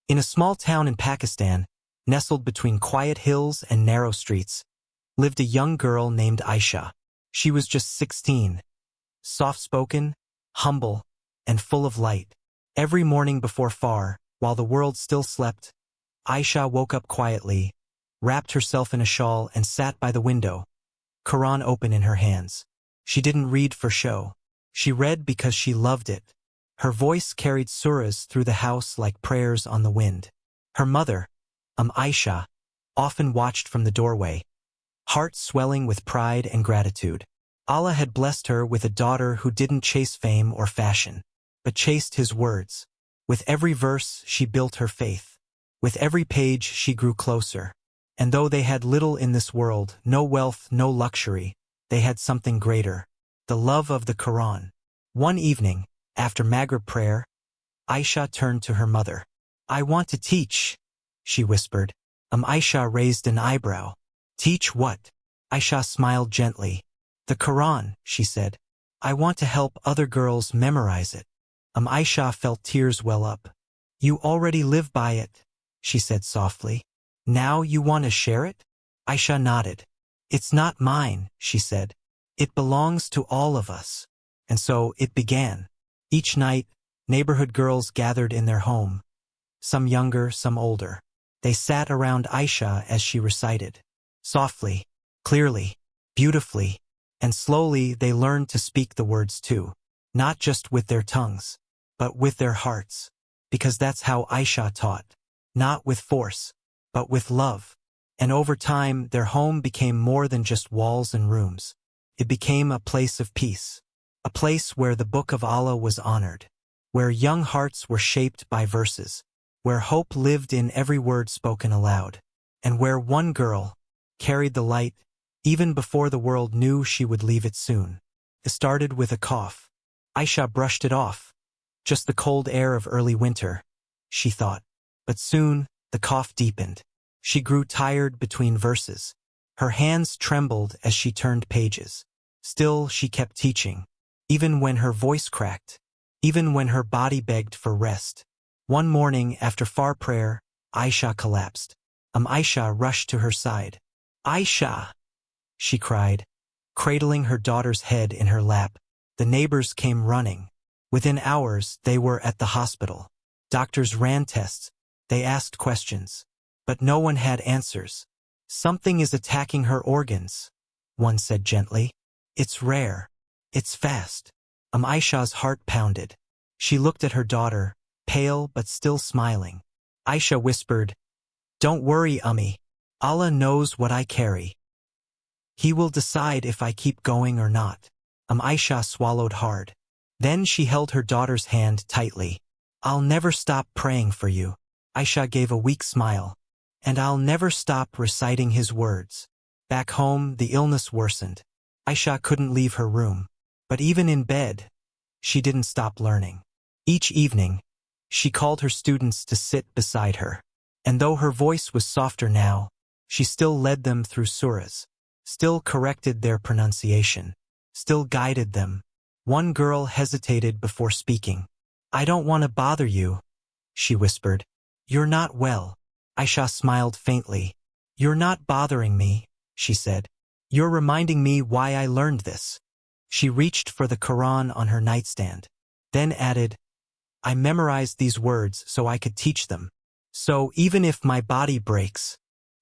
In a small town in Pakistan, nestled between quiet hills and narrow streets, lived a young girl named Aisha. She was just 16, soft-spoken, humble, and full of light. Every morning before far, while the world still slept, Aisha woke up quietly, wrapped herself in a shawl and sat by the window, Quran open in her hands. She didn't read for show. She read because she loved it. Her voice carried surahs through the house like prayers on the wind. Her mother, Aisha, often watched from the doorway, heart swelling with pride and gratitude. Allah had blessed her with a daughter who didn't chase fame or fashion, but chased His words. With every verse she built her faith. With every page she grew closer. And though they had little in this world, no wealth, no luxury, they had something greater, the love of the Quran. One evening, after Maghrib prayer, Aisha turned to her mother. "I want to teach," she whispered. Aisha raised an eyebrow. "Teach what?" Aisha smiled gently. "The Quran," she said. "I want to help other girls memorize it." Aisha felt tears well up. "You already live by it," she said softly. "Now you want to share it?" Aisha nodded. "It's not mine," she said. "It belongs to all of us." And so it began. Each night, neighborhood girls gathered in their home, some younger, some older. They sat around Aisha as she recited. Softly, clearly, beautifully, and slowly they learned to speak the words too, not just with their tongues, but with their hearts, because that's how Aisha taught, not with force, but with love. And over time, their home became more than just walls and rooms. It became a place of peace, a place where the Book of Allah was honored, where young hearts were shaped by verses, where hope lived in every word spoken aloud, and where one girl carried the light even before the world knew she would leave it soon. It started with a cough. Aisha brushed it off. Just the cold air of early winter, she thought. But soon, the cough deepened. She grew tired between verses. Her hands trembled as she turned pages. Still, she kept teaching, even when her voice cracked, even when her body begged for rest. One morning, after far prayer, Aisha collapsed. Aisha rushed to her side. "Aisha!" she cried, cradling her daughter's head in her lap. The neighbors came running. Within hours, they were at the hospital. Doctors ran tests. They asked questions. But no one had answers. "Something is attacking her organs," one said gently. "It's rare. It's fast." Aisha's heart pounded. She looked at her daughter, pale but still smiling. Aisha whispered, "Don't worry, Ummi. Allah knows what I carry. He will decide if I keep going or not." Aisha swallowed hard. Then she held her daughter's hand tightly. "I'll never stop praying for you." Aisha gave a weak smile. "And I'll never stop reciting His words." Back home, the illness worsened. Aisha couldn't leave her room. But even in bed, she didn't stop learning. Each evening, she called her students to sit beside her. And though her voice was softer now, she still led them through surahs, still corrected their pronunciation, still guided them. One girl hesitated before speaking. "I don't want to bother you," she whispered. "You're not well." Aisha smiled faintly. "You're not bothering me," she said. "You're reminding me why I learned this." She reached for the Quran on her nightstand, then added, "I memorized these words so I could teach them. So even if my body breaks,"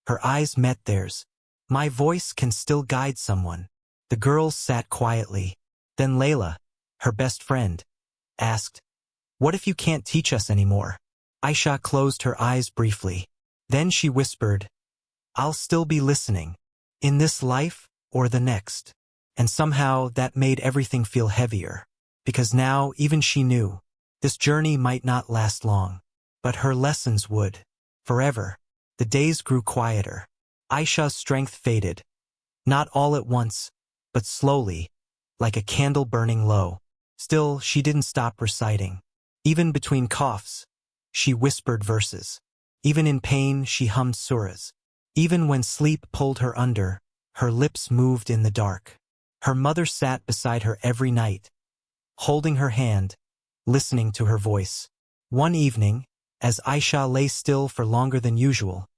her eyes met theirs, "my voice can still guide someone." The girls sat quietly. Then Layla, her best friend, asked, "What if you can't teach us anymore?" Aisha closed her eyes briefly. Then she whispered, "I'll still be listening, in this life or the next." And somehow that made everything feel heavier, because now even she knew this journey might not last long, but her lessons would, forever. The days grew quieter. Aisha's strength faded, not all at once, but slowly, like a candle burning low. Still, she didn't stop reciting. Even between coughs, she whispered verses. Even in pain, she hummed surahs. Even when sleep pulled her under, her lips moved in the dark. Her mother sat beside her every night, holding her hand, listening to her voice. One evening, As Aisha lay still for longer than usual,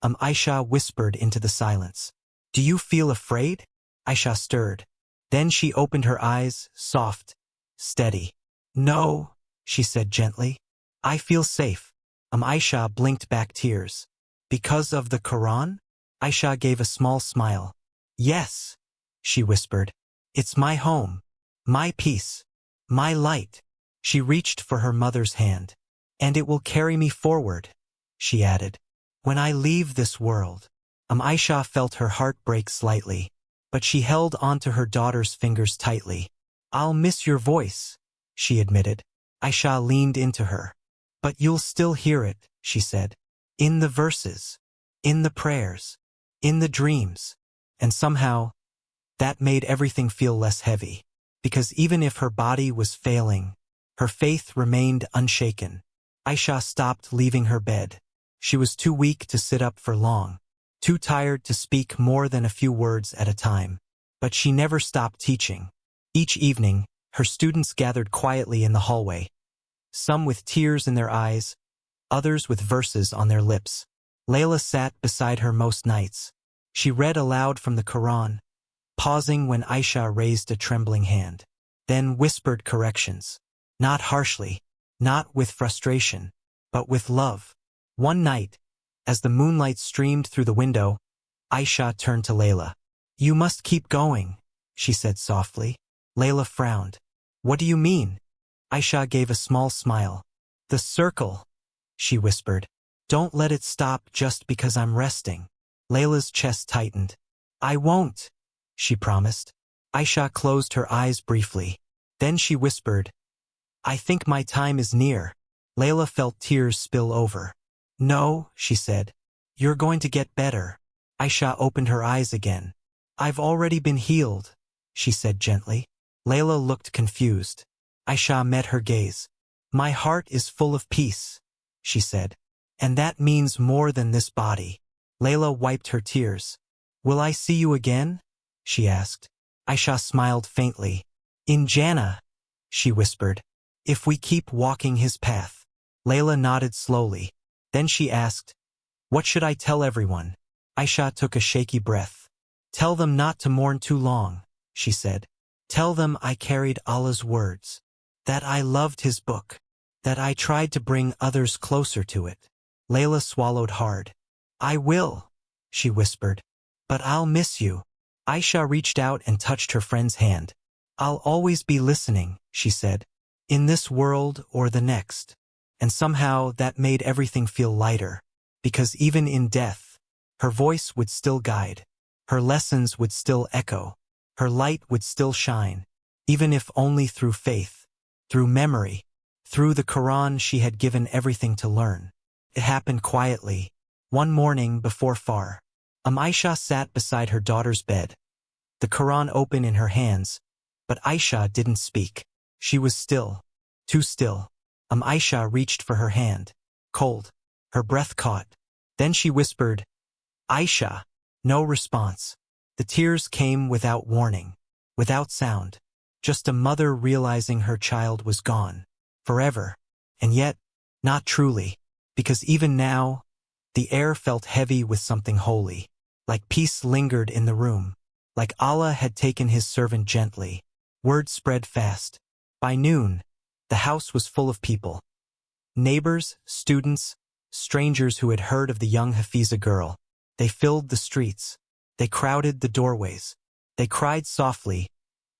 Aisha whispered into the silence. "Do you feel afraid?" Aisha stirred. Then she opened her eyes, soft, steady. "No," she said gently. "I feel safe." Aisha blinked back tears. "Because of the Quran?" Aisha gave a small smile. "Yes," she whispered. "It's my home, my peace, my light." She reached for her mother's hand. "And it will carry me forward," she added, "when I leave this world." Aisha felt her heart break slightly, but she held onto her daughter's fingers tightly. "I'll miss your voice," she admitted. Aisha leaned into her. "But you'll still hear it," she said. "In the verses, in the prayers, in the dreams." And somehow, that made everything feel less heavy. Because even if her body was failing, her faith remained unshaken. Aisha stopped leaving her bed. She was too weak to sit up for long, too tired to speak more than a few words at a time. But she never stopped teaching. Each evening, her students gathered quietly in the hallway, some with tears in their eyes, others with verses on their lips. Layla sat beside her most nights. She read aloud from the Quran, pausing when Aisha raised a trembling hand, then whispered corrections. Not harshly, not with frustration, but with love. One night, as the moonlight streamed through the window, Aisha turned to Layla. "You must keep going," she said softly. Layla frowned. "What do you mean?" Aisha gave a small smile. "The circle," she whispered. "Don't let it stop just because I'm resting." Layla's chest tightened. "I won't," she promised. Aisha closed her eyes briefly. Then she whispered, "I think my time is near." Layla felt tears spill over. "No," she said. "You're going to get better." Aisha opened her eyes again. "I've already been healed," she said gently. Layla looked confused. Aisha met her gaze. "My heart is full of peace," she said. "And that means more than this body." Layla wiped her tears. "Will I see you again?" she asked. Aisha smiled faintly. "In Jannah," she whispered, "if we keep walking his path." Layla nodded slowly. Then she asked, "What should I tell everyone?" Aisha took a shaky breath. "Tell them not to mourn too long," she said. "Tell them I carried Allah's words, that I loved his book, that I tried to bring others closer to it." Layla swallowed hard. "I will," she whispered, "but I'll miss you." Aisha reached out and touched her friend's hand. "I'll always be listening," she said, "in this world or the next." And somehow that made everything feel lighter, because even in death, her voice would still guide, her lessons would still echo, her light would still shine, even if only through faith, through memory, through the Quran she had given everything to learn. It happened quietly. One morning before Far, Aisha sat beside her daughter's bed, the Quran open in her hands, but Aisha didn't speak. She was still, too still. Aisha reached for her hand, cold. Her breath caught. Then she whispered, "Aisha." No response. The tears came without warning, without sound. Just a mother realizing her child was gone, forever. And yet, not truly, because even now, the air felt heavy with something holy, like peace lingered in the room, like Allah had taken his servant gently. Word spread fast. By noon, the house was full of people. Neighbors, students, strangers who had heard of the young Hafiza girl. They filled the streets. They crowded the doorways. They cried softly,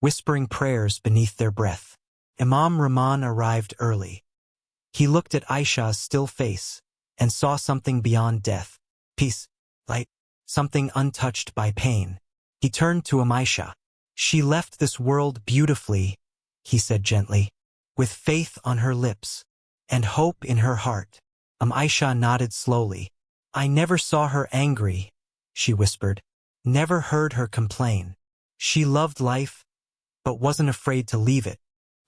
whispering prayers beneath their breath. Imam Rahman arrived early. He looked at Aisha's still face and saw something beyond death. Peace, light, something untouched by pain. He turned to Aisha. "She left this world beautifully," he said gently, "with faith on her lips and hope in her heart." Aisha nodded slowly. "I never saw her angry," she whispered. "Never heard her complain. She loved life, but wasn't afraid to leave it."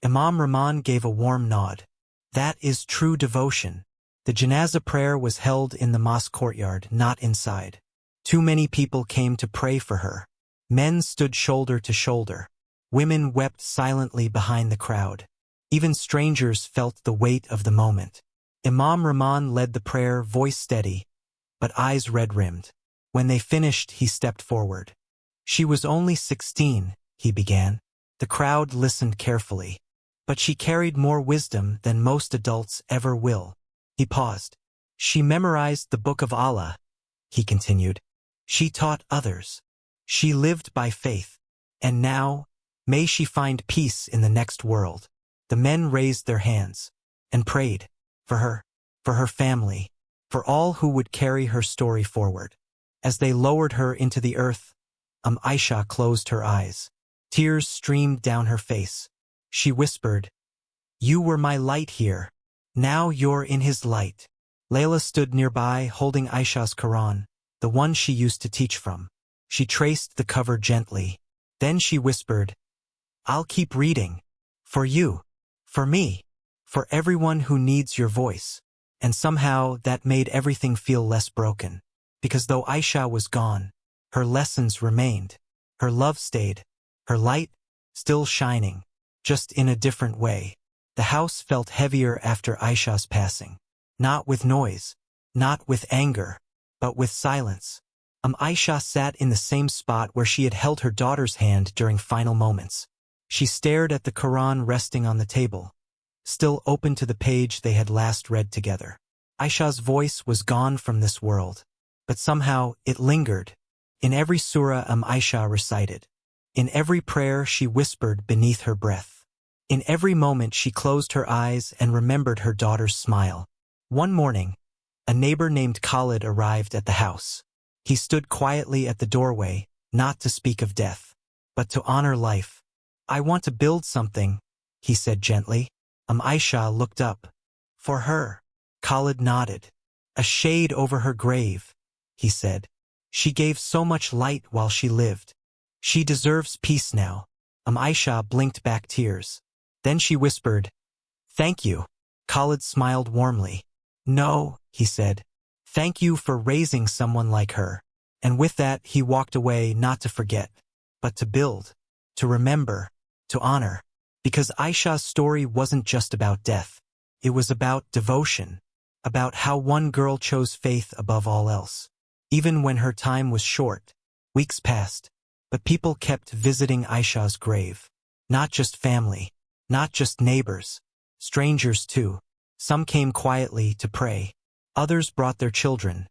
Imam Rahman gave a warm nod. "That is true devotion." The janazah prayer was held in the mosque courtyard, not inside. Too many people came to pray for her. Men stood shoulder to shoulder. Women wept silently behind the crowd. Even strangers felt the weight of the moment. Imam Rahman led the prayer, voice steady, but eyes red-rimmed. When they finished, he stepped forward. She was only 16, he began. The crowd listened carefully. But she carried more wisdom than most adults ever will. He paused. She memorized the Book of Allah, he continued. She taught others. She lived by faith. And now, may she find peace in the next world. The men raised their hands and prayed for her family, for all who would carry her story forward. As they lowered her into the earth, Aisha closed her eyes. Tears streamed down her face. She whispered, "You were my light here. Now you're in his light." Layla stood nearby, holding Aisha's Quran, the one she used to teach from. She traced the cover gently. Then she whispered, "I'll keep reading. For you. For me. For everyone who needs your voice." And somehow that made everything feel less broken. Because though Aisha was gone, her lessons remained. Her love stayed. Her light, still shining, just in a different way. The house felt heavier after Aisha's passing. Not with noise, not with anger, but with silence. Aisha sat in the same spot where she had held her daughter's hand during final moments. She stared at the Quran resting on the table, still open to the page they had last read together. Aisha's voice was gone from this world, but somehow it lingered. In every surah Aisha recited. In every prayer she whispered beneath her breath. In every moment she closed her eyes and remembered her daughter's smile. One morning, a neighbor named Khalid arrived at the house. He stood quietly at the doorway, not to speak of death, but to honor life. "I want to build something," he said gently. Aisha looked up. "For her." Khalid nodded. "A shade over her grave," he said. "She gave so much light while she lived. She deserves peace now." Aisha blinked back tears. Then she whispered, "Thank you." Khalid smiled warmly. "No," he said. "Thank you for raising someone like her." And with that he walked away, not to forget, but to build, to remember, to honor. Because Aisha's story wasn't just about death. It was about devotion, about how one girl chose faith above all else. Even when her time was short, weeks passed, but people kept visiting Aisha's grave. Not just family, not just neighbors, strangers too. Some came quietly to pray. Others brought their children,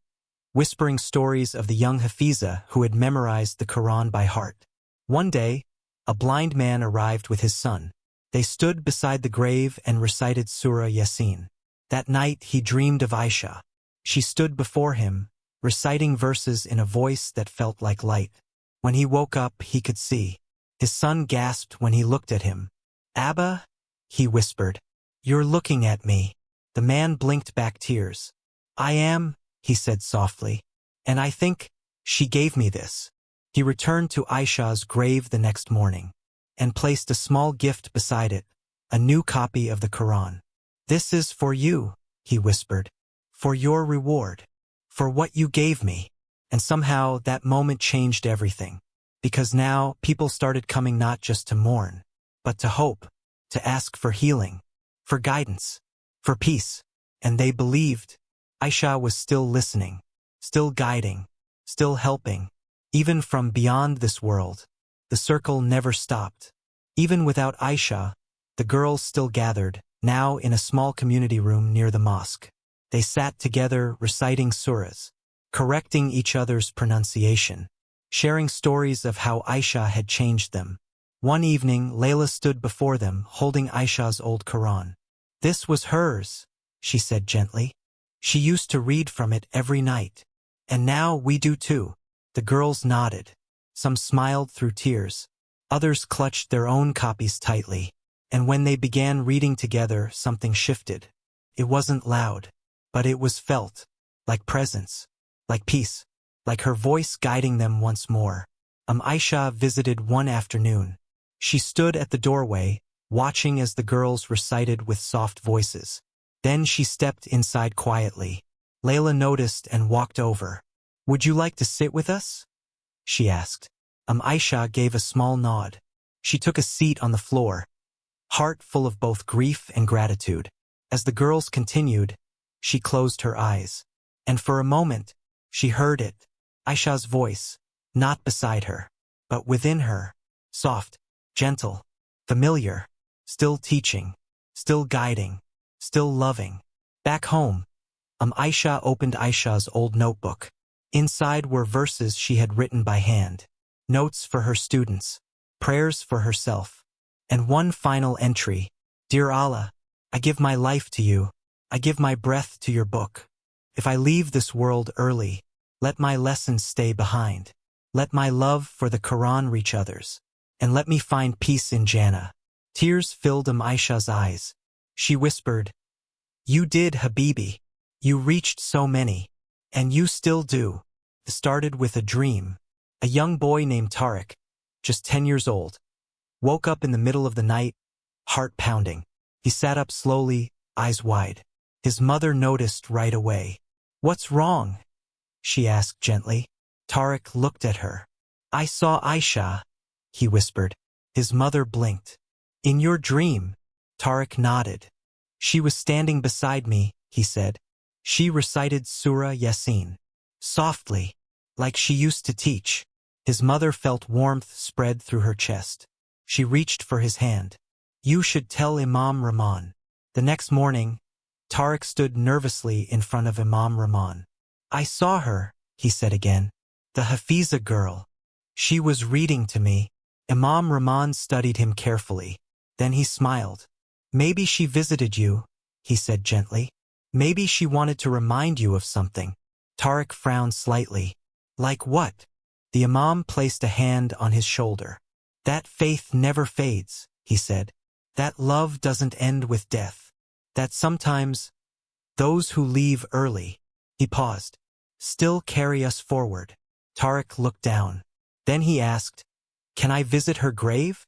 whispering stories of the young Hafiza who had memorized the Quran by heart. One day, a blind man arrived with his son. They stood beside the grave and recited Surah Yasin. That night he dreamed of Aisha. She stood before him, reciting verses in a voice that felt like light. When he woke up, he could see. His son gasped when he looked at him. "Abba," he whispered, "you're looking at me." The man blinked back tears. "I am," he said softly, "and I think she gave me this." He returned to Aisha's grave the next morning and placed a small gift beside it, a new copy of the Quran. "This is for you," he whispered, "for your reward, for what you gave me." And somehow that moment changed everything, because now people started coming not just to mourn, but to hope, to ask for healing, for guidance, for peace. And they believed. Aisha was still listening, still guiding, still helping. Even from beyond this world, the circle never stopped. Even without Aisha, the girls still gathered, now in a small community room near the mosque. They sat together reciting surahs, correcting each other's pronunciation, sharing stories of how Aisha had changed them. One evening, Layla stood before them, holding Aisha's old Quran. "This was hers," she said gently. "She used to read from it every night. And now we do too." The girls nodded. Some smiled through tears. Others clutched their own copies tightly. And when they began reading together, something shifted. It wasn't loud, but it was felt, like presence, like peace, like her voice guiding them once more. Aisha visited one afternoon. She stood at the doorway, watching as the girls recited with soft voices. Then she stepped inside quietly. Layla noticed and walked over. "Would you like to sit with us?" she asked. Aisha gave a small nod. She took a seat on the floor, heart full of both grief and gratitude. As the girls continued, she closed her eyes. And for a moment, she heard it, Aisha's voice, not beside her, but within her, soft, gentle, familiar, still teaching, still guiding, still loving. Back home, Aisha opened Aisha's old notebook. Inside were verses she had written by hand, notes for her students, prayers for herself, and one final entry, Dear Allah, I give my life to you, I give my breath to your book. If I leave this world early, let my lessons stay behind. Let my love for the Quran reach others, and let me find peace in Jannah. Tears filled Aisha's eyes. She whispered, You did, Habibi. You reached so many. And you still do. It started with a dream. A young boy named Tariq, just 10 years old, woke up in the middle of the night, heart pounding. He sat up slowly, eyes wide. His mother noticed right away. What's wrong? She asked gently. Tariq looked at her. I saw Aisha, he whispered. His mother blinked. In your dream? Tariq nodded. She was standing beside me, he said. She recited Surah Yasin, softly, like she used to teach. His mother felt warmth spread through her chest. She reached for his hand. You should tell Imam Rahman. The next morning, Tariq stood nervously in front of Imam Rahman. I saw her, he said again. The Hafiza girl. She was reading to me. Imam Rahman studied him carefully. Then he smiled. Maybe she visited you, he said gently. Maybe she wanted to remind you of something. Tariq frowned slightly. Like what? The Imam placed a hand on his shoulder. That faith never fades, he said. That love doesn't end with death. That sometimes, those who leave early, he paused, still carry us forward. Tariq looked down. Then he asked, Can I visit her grave?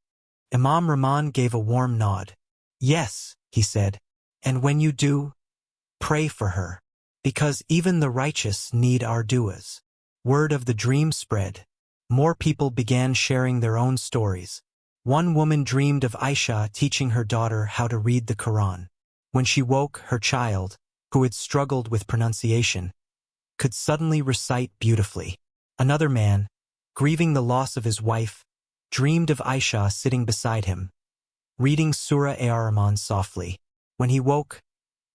Imam Rahman gave a warm nod. Yes, he said. And when you do, pray for her. Because even the righteous need our du'as. Word of the dream spread. More people began sharing their own stories. One woman dreamed of Aisha teaching her daughter how to read the Quran. When she woke, her child, who had struggled with pronunciation, could suddenly recite beautifully. Another man, grieving the loss of his wife, dreamed of Aisha sitting beside him, reading Surah Ar-Rahman softly. When he woke,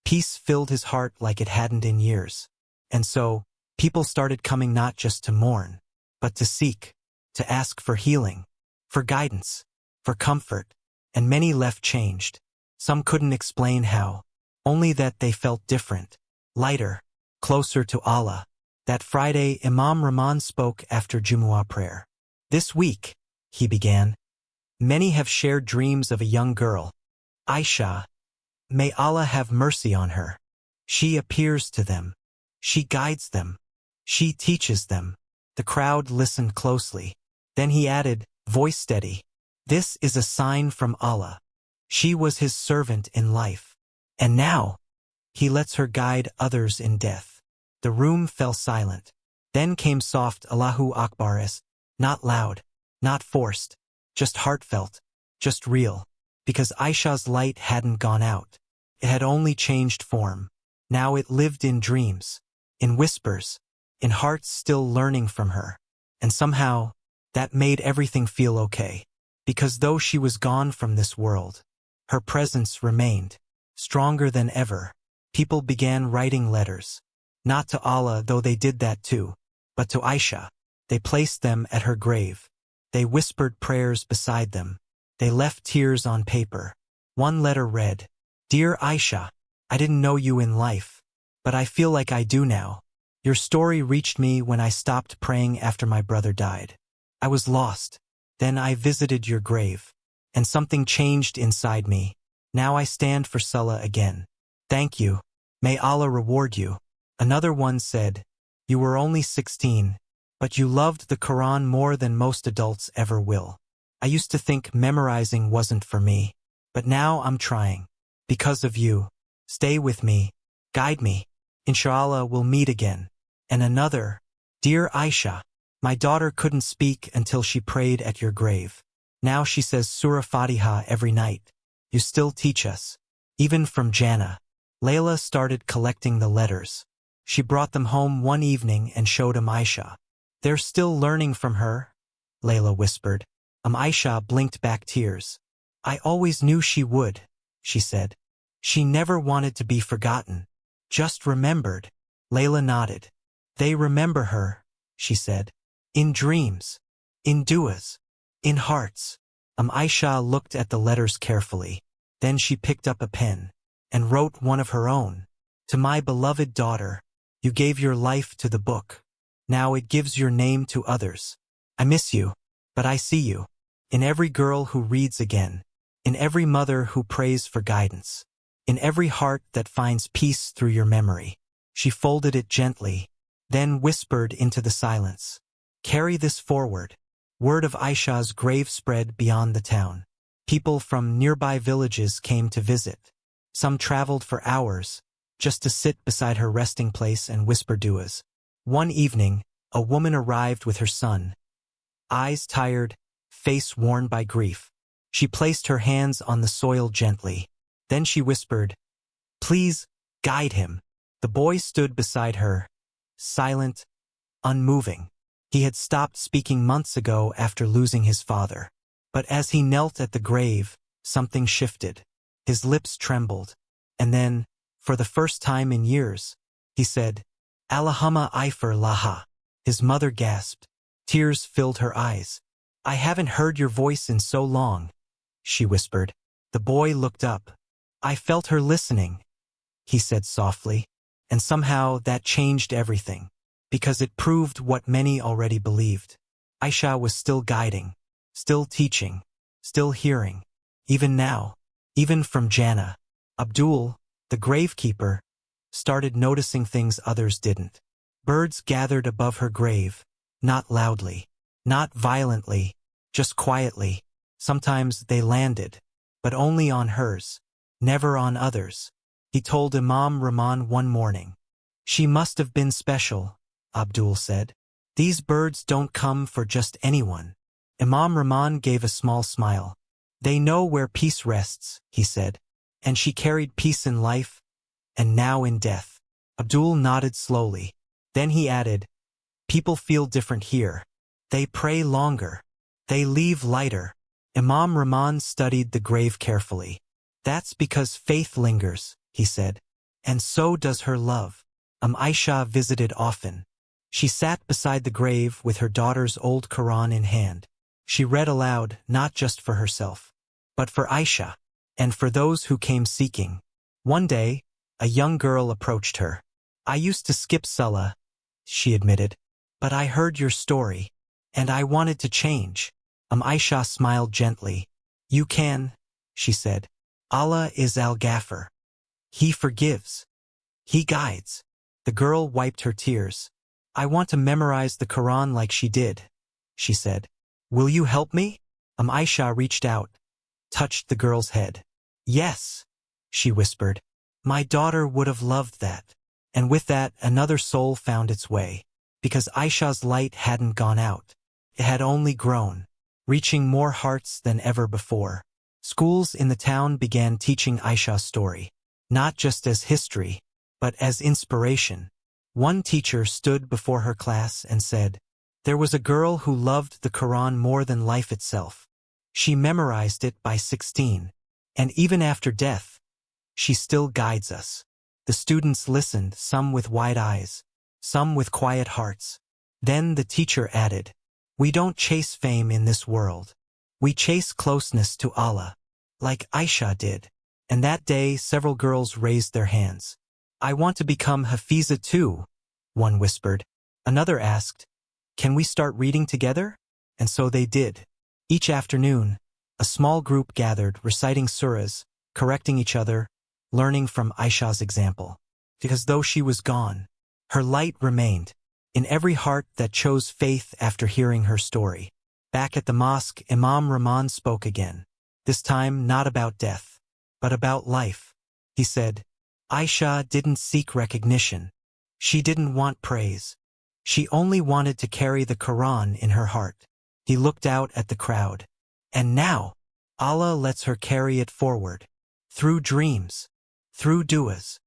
peace filled his heart like it hadn't in years. And so, people started coming not just to mourn, but to seek, to ask for healing, for guidance, for comfort, and many left changed. Some couldn't explain how, only that they felt different, lighter, closer to Allah. That Friday, Imam Rahman spoke after Jumu'ah prayer. This week, he began, many have shared dreams of a young girl, Aisha. May Allah have mercy on her. She appears to them. She guides them. She teaches them. The crowd listened closely. Then he added, voice steady, this is a sign from Allah. She was his servant in life. And now, he lets her guide others in death. The room fell silent. Then came soft Allahu Akbaris, not loud, not forced, just heartfelt, just real. Because Aisha's light hadn't gone out. It had only changed form. Now it lived in dreams, in whispers, in hearts still learning from her. And somehow, that made everything feel okay. Because though she was gone from this world, her presence remained, stronger than ever. People began writing letters. Not to Allah, though they did that too, but to Aisha. They placed them at her grave. They whispered prayers beside them. They left tears on paper. One letter read, Dear Aisha, I didn't know you in life, but I feel like I do now. Your story reached me when I stopped praying after my brother died. I was lost. Then I visited your grave, and something changed inside me. Now I stand for Salah again. Thank you. May Allah reward you. Another one said, You were only 16, but you loved the Quran more than most adults ever will. I used to think memorizing wasn't for me, but now I'm trying. Because of you. Stay with me. Guide me. Inshallah we'll meet again. And another, Dear Aisha, my daughter couldn't speak until she prayed at your grave. Now she says Surah Fatiha every night. You still teach us. Even from Jannah. Layla started collecting the letters. She brought them home one evening and showed Aisha. "They're still learning from her," Layla whispered. Aisha blinked back tears. "I always knew she would," she said. "She never wanted to be forgotten. Just remembered." Layla nodded. "They remember her," she said. "In dreams. In duas. In hearts." Aisha looked at the letters carefully. Then she picked up a pen and wrote one of her own. "To my beloved daughter, you gave your life to the book. Now it gives your name to others. I miss you, but I see you. In every girl who reads again. In every mother who prays for guidance. In every heart that finds peace through your memory." She folded it gently, then whispered into the silence. "Carry this forward." Word of Aisha's grave spread beyond the town. People from nearby villages came to visit. Some traveled for hours, just to sit beside her resting place and whisper duas. One evening, a woman arrived with her son. Eyes tired, face worn by grief. She placed her hands on the soil gently. Then she whispered, "Please, guide him." The boy stood beside her, silent, unmoving. He had stopped speaking months ago after losing his father. But as he knelt at the grave, something shifted. His lips trembled. And then, for the first time in years, he said, "Allahumma ighfir laha." His mother gasped. Tears filled her eyes. "I haven't heard your voice in so long," she whispered. The boy looked up. "I felt her listening," he said softly. And somehow that changed everything. Because it proved what many already believed. Aisha was still guiding, still teaching, still hearing. Even now, even from Jannah, Abdul, the gravekeeper, started noticing things others didn't. Birds gathered above her grave, not loudly, not violently, just quietly. Sometimes they landed, but only on hers, never on others. He told Imam Rahman one morning. "She must have been special," Abdul said. "These birds don't come for just anyone." Imam Rahman gave a small smile. "They know where peace rests," he said. "And she carried peace in life, and now in death." Abdul nodded slowly. Then he added, "People feel different here. They pray longer. They leave lighter." Imam Rahman studied the grave carefully. "That's because faith lingers," he said. "And so does her love." Aisha visited often. She sat beside the grave with her daughter's old Quran in hand. She read aloud, not just for herself, but for Aisha, and for those who came seeking. One day, a young girl approached her. "I used to skip Salah," she admitted, "but I heard your story, and I wanted to change." Aisha smiled gently. "You can," she said. "Allah is Al-Ghafir. He forgives. He guides." The girl wiped her tears. "I want to memorize the Quran like she did," she said. "Will you help me?" Aisha reached out, touched the girl's head. "Yes," she whispered. "My daughter would have loved that." And with that, another soul found its way. Because Aisha's light hadn't gone out. It had only grown, reaching more hearts than ever before. Schools in the town began teaching Aisha's story, not just as history, but as inspiration. One teacher stood before her class and said, "There was a girl who loved the Quran more than life itself. She memorized it by 16, and even after death, she still guides us." The students listened, some with wide eyes, some with quiet hearts. Then the teacher added, "We don't chase fame in this world. We chase closeness to Allah, like Aisha did." And that day, several girls raised their hands. "I want to become Hafiza too," one whispered. Another asked, "Can we start reading together?" And so they did. Each afternoon, a small group gathered, reciting surahs, correcting each other, learning from Aisha's example. Because though she was gone, her light remained in every heart that chose faith after hearing her story. Back at the mosque, Imam Rahman spoke again. This time not about death, but about life. He said, "Aisha didn't seek recognition. She didn't want praise. She only wanted to carry the Quran in her heart." He looked out at the crowd. And now, Allah lets her carry it forward. Through dreams. Through duas.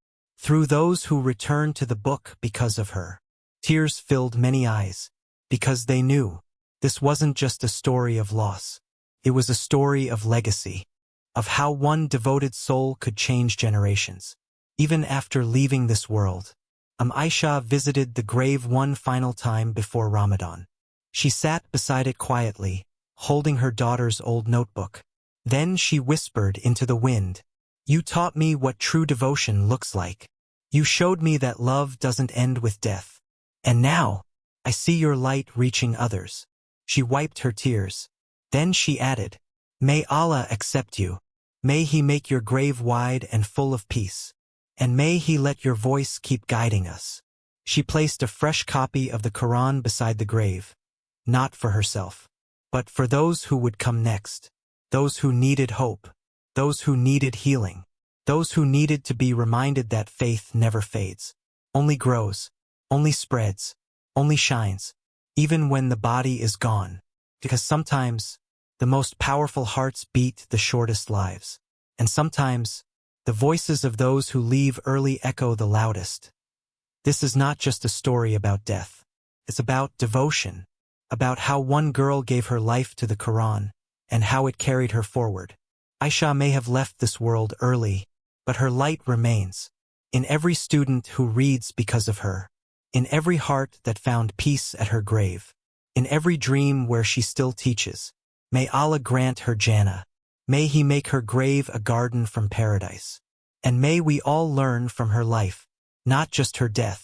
through those who returned to the book because of her. Tears filled many eyes, because they knew this wasn't just a story of loss. It was a story of legacy, of how one devoted soul could change generations. Even after leaving this world, Aisha visited the grave one final time before Ramadan. She sat beside it quietly, holding her daughter's old notebook. Then she whispered into the wind, "You taught me what true devotion looks like. You showed me that love doesn't end with death. And now, I see your light reaching others." She wiped her tears. Then she added, "May Allah accept you. May He make your grave wide and full of peace. And may He let your voice keep guiding us." She placed a fresh copy of the Quran beside the grave, not for herself, but for those who would come next, those who needed hope, those who needed healing, those who needed to be reminded that faith never fades, only grows, only spreads, only shines, even when the body is gone. Because sometimes, the most powerful hearts beat the shortest lives. And sometimes, the voices of those who leave early echo the loudest. This is not just a story about death. It's about devotion, about how one girl gave her life to the Quran, and how it carried her forward. Aisha may have left this world early, but her light remains, in every student who reads because of her, in every heart that found peace at her grave, in every dream where she still teaches. May Allah grant her Jannah. May He make her grave a garden from paradise. And may we all learn from her life, not just her death,